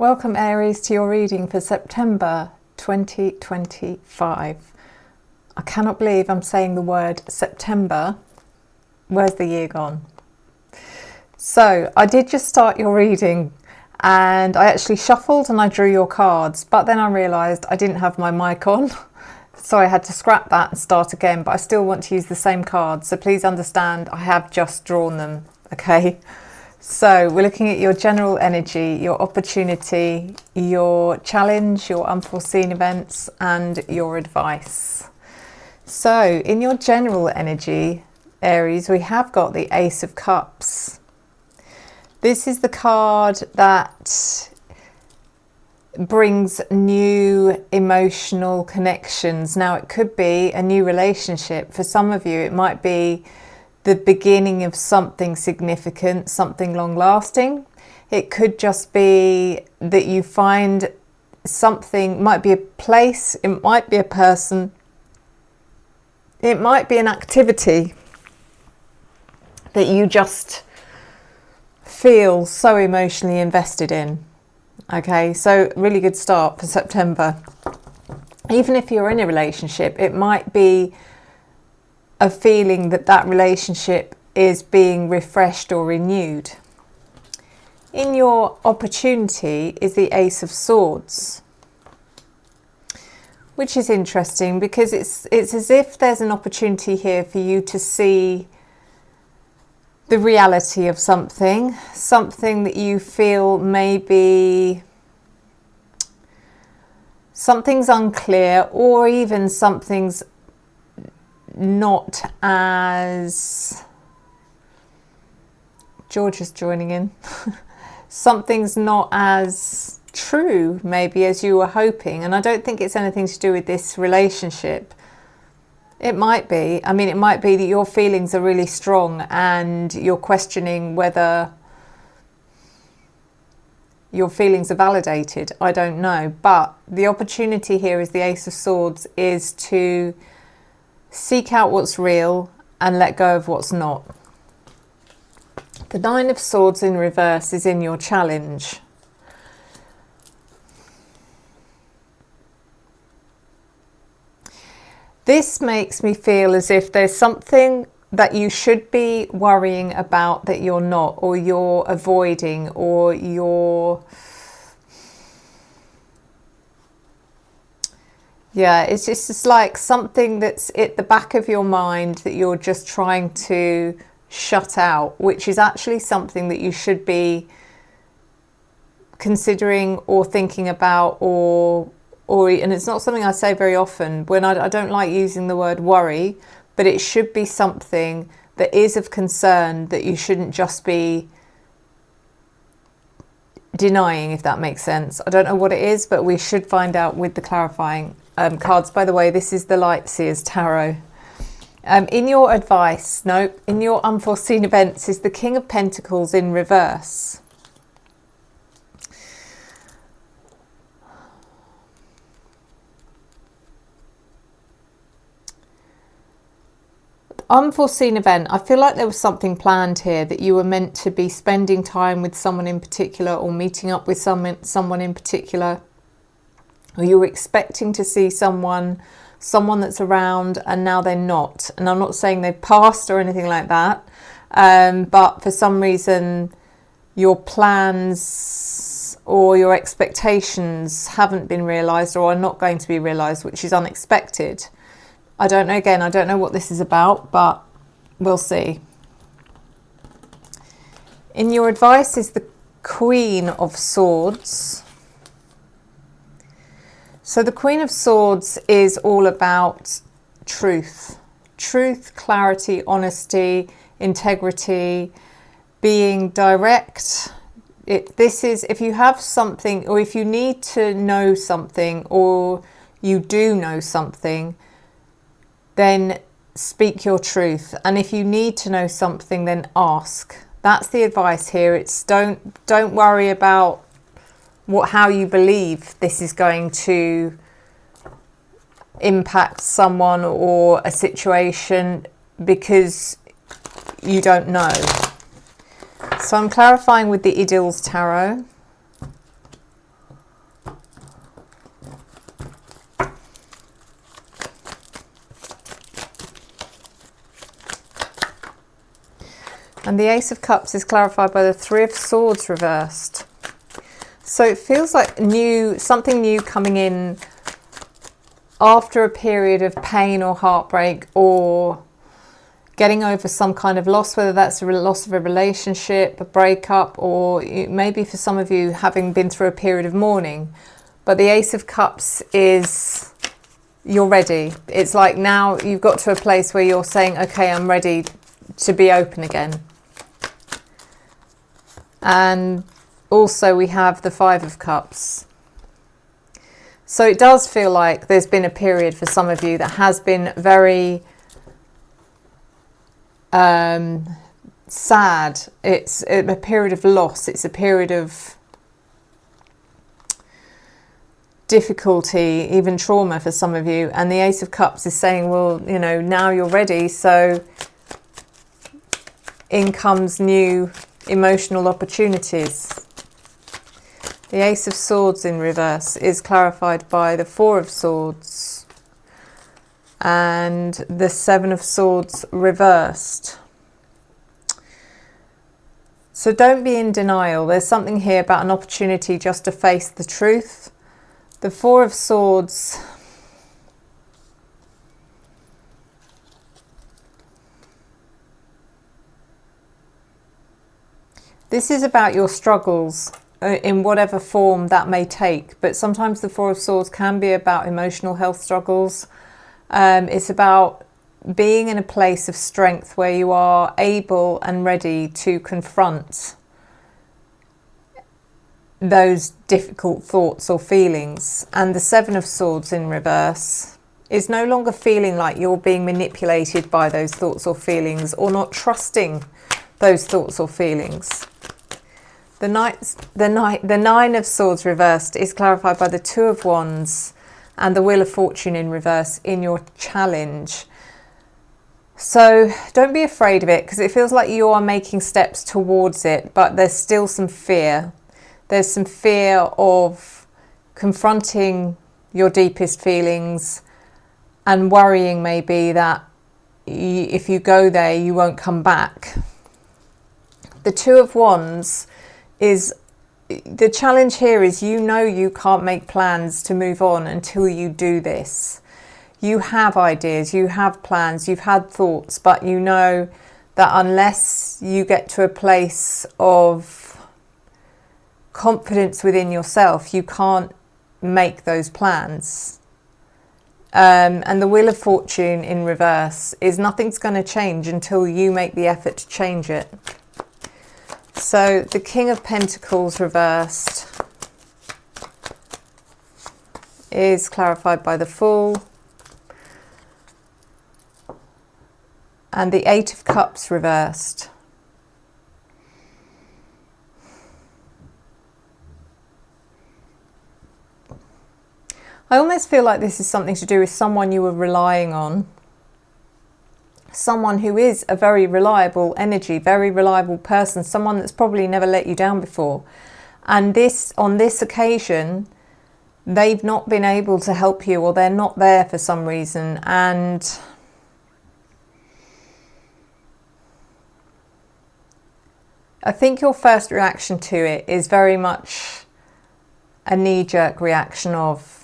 Welcome Aries to your reading for September 2025. I cannot believe I'm saying the word September. Where's the year gone? So I did just start your reading and I actually shuffled and I drew your cards, but then I realised I didn't have my mic on. So I had to scrap that and start again, but I still want to use the same cards. So please understand I have just drawn them, okay? So we're looking at your general energy, your opportunity, your challenge, your unforeseen events, and your advice. So in your general energy, Aries, we have got the Ace of Cups. This is the card that brings new emotional connections. Now it could be a new relationship. For some of you, it might be the beginning of something significant, something long-lasting. It could just be that you find something, might be a place, it might be a person, it might be an activity that you just feel so emotionally invested in. Okay, so really good start for September. Even if you're in a relationship, it might be a feeling that that relationship is being refreshed or renewed. In your opportunity is the Ace of Swords, which is interesting because it's as if there's an opportunity here for you to see the reality of something that you feel maybe something's unclear, or even something's not as, George is joining in, something's not as true maybe as you were hoping. And I don't think it's anything to do with this relationship. It might be, I mean, it might be that your feelings are really strong and you're questioning whether your feelings are validated. I don't know, but the opportunity here is the Ace of Swords is to seek out what's real and let go of what's not. The Nine of Swords in reverse is in your challenge. This makes me feel as if there's something that you should be worrying about that you're not, or you're avoiding, or you're... Yeah, it's just like something that's at the back of your mind that you're just trying to shut out, which is actually something that you should be considering or thinking about, and it's not something I say very often. When I don't like using the word worry, but it should be something that is of concern that you shouldn't just be denying, if that makes sense. I don't know what it is, but we should find out with the clarifying cards. By the way, this is the Light Seers Tarot. In your advice, in your unforeseen events is the King of Pentacles in reverse. Unforeseen event, I feel like there was something planned here, that you were meant to be spending time with someone in particular, or meeting up with someone in particular, or you were expecting to see someone that's around and now they're not. And I'm not saying they've passed or anything like that, but for some reason your plans or your expectations haven't been realised, or are not going to be realised, which is unexpected. I don't know, again, I don't know what this is about, but we'll see. In your advice is the Queen of Swords. So the Queen of Swords is all about truth. Truth, clarity, honesty, integrity, being direct. This is, if you have something, or if you need to know something, or you do know something, then speak your truth. And if you need to know something, then ask. That's the advice here. It's don't worry about how you believe this is going to impact someone or a situation, because you don't know. So I'm clarifying with the Idyl's Tarot. And the Ace of Cups is clarified by the Three of Swords reversed. So it feels like something new coming in after a period of pain or heartbreak, or getting over some kind of loss, whether that's a loss of a relationship, a breakup, or maybe for some of you having been through a period of mourning. But the Ace of Cups is, you're ready. It's like now you've got to a place where you're saying, okay, I'm ready to be open again. And also we have the Five of Cups. So it does feel like there's been a period for some of you that has been very sad. It's a period of loss. It's a period of difficulty, even trauma for some of you. And the Ace of Cups is saying, well, you know, now you're ready. So in comes new emotional opportunities. The Ace of Swords in reverse is clarified by the Four of Swords and the Seven of Swords reversed. So don't be in denial. There's something here about an opportunity just to face the truth. The Four of Swords this is about your struggles in whatever form that may take, but sometimes the Four of Swords can be about emotional health struggles. It's about being in a place of strength where you are able and ready to confront those difficult thoughts or feelings. And the Seven of Swords in reverse is no longer feeling like you're being manipulated by those thoughts or feelings, or not trusting those thoughts or feelings. The Nine of Swords reversed is clarified by the Two of Wands and the Wheel of Fortune in reverse in your challenge. So don't be afraid of it, because it feels like you are making steps towards it, but there's still some fear. There's some fear of confronting your deepest feelings and worrying maybe that if you go there, you won't come back. The Two of Wands is, the challenge here is, you know, you can't make plans to move on until you do this. You have ideas, you have plans, you've had thoughts, but you know that unless you get to a place of confidence within yourself, you can't make those plans. And the Wheel of Fortune in reverse is nothing's going to change until you make the effort to change it. So the King of Pentacles reversed is clarified by the Fool. And the Eight of Cups reversed I almost feel like this is something to do with someone you were relying on. Someone who is a very reliable energy, very reliable person, someone that's probably never let you down before. And on this occasion, they've not been able to help you, or they're not there for some reason. And I think your first reaction to it is very much a knee-jerk reaction of,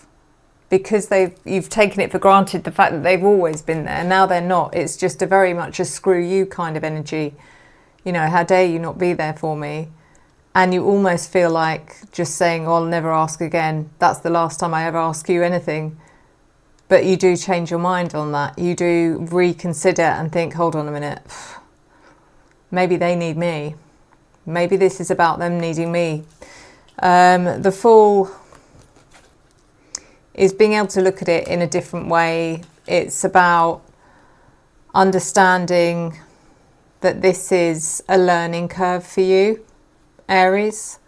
because you've taken it for granted, the fact that they've always been there. Now they're not. It's just a very much a screw you kind of energy. You know, how dare you not be there for me? And you almost feel like just saying, oh, I'll never ask again. That's the last time I ever ask you anything. But you do change your mind on that. You do reconsider and think, hold on a minute. Maybe they need me. Maybe this is about them needing me. The Fool is being able to look at it in a different way. It's about understanding that this is a learning curve for you, Aries.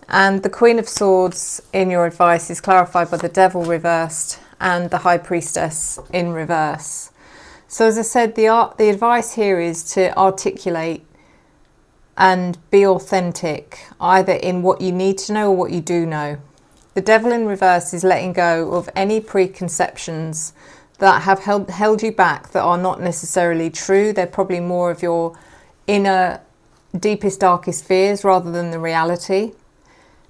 And the Queen of Swords in your advice is clarified by the Devil reversed and the High Priestess in reverse. So as I said, the advice here is to articulate and be authentic, either in what you need to know or what you do know. The Devil in reverse is letting go of any preconceptions that have held you back, that are not necessarily true. They're probably more of your inner deepest, darkest fears rather than the reality.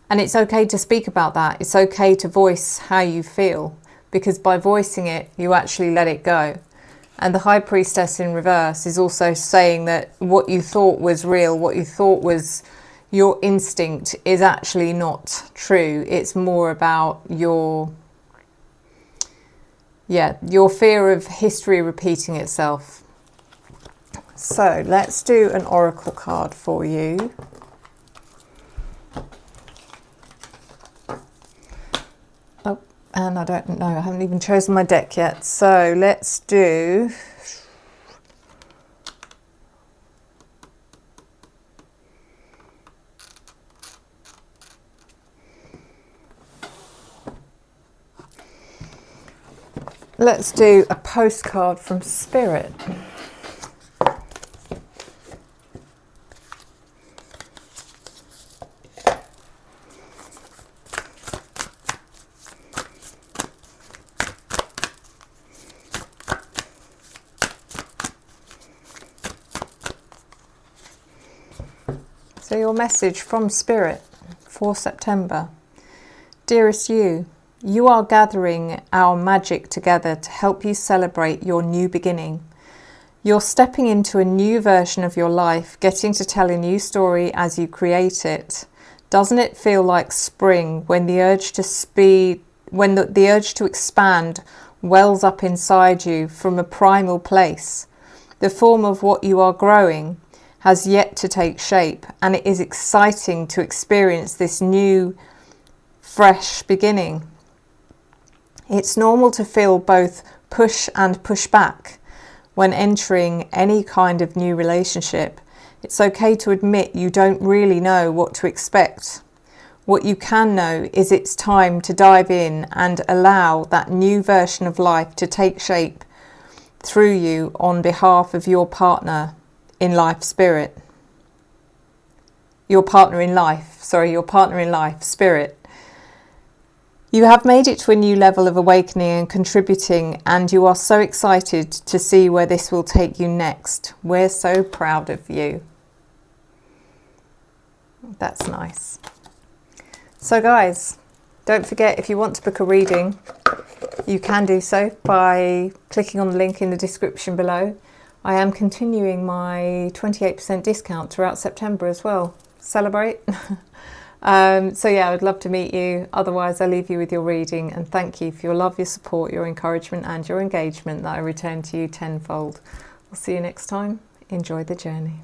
And it's okay to speak about that. It's okay to voice how you feel, because by voicing it, you actually let it go. And the High Priestess in reverse is also saying that what you thought was real, what you thought was your instinct, is actually not true. It's more about your fear of history repeating itself. So let's do an oracle card for you. Oh, and I don't know, I haven't even chosen my deck yet. So let's do... let's do a postcard from Spirit. So your message from Spirit for September. Dearest you, you are gathering our magic together to help you celebrate your new beginning. You're stepping into a new version of your life, getting to tell a new story as you create it. Doesn't it feel like spring when the urge to expand wells up inside you from a primal place? The form of what you are growing has yet to take shape, and it is exciting to experience this new, fresh beginning. It's normal to feel both push and push back when entering any kind of new relationship. It's okay to admit you don't really know what to expect. What you can know is it's time to dive in and allow that new version of life to take shape through you on behalf of your partner in life, Spirit. Your partner in life, Spirit. You have made it to a new level of awakening and contributing, and you are so excited to see where this will take you next. We're so proud of you. That's nice. So guys, don't forget, if you want to book a reading, you can do so by clicking on the link in the description below. I am continuing my 28% discount throughout September as well. Celebrate. So yeah, I would love to meet you. Otherwise, I'll leave you with your reading, and thank you for your love, your support, your encouragement and your engagement that I return to you tenfold. I'll see you next time. Enjoy the journey.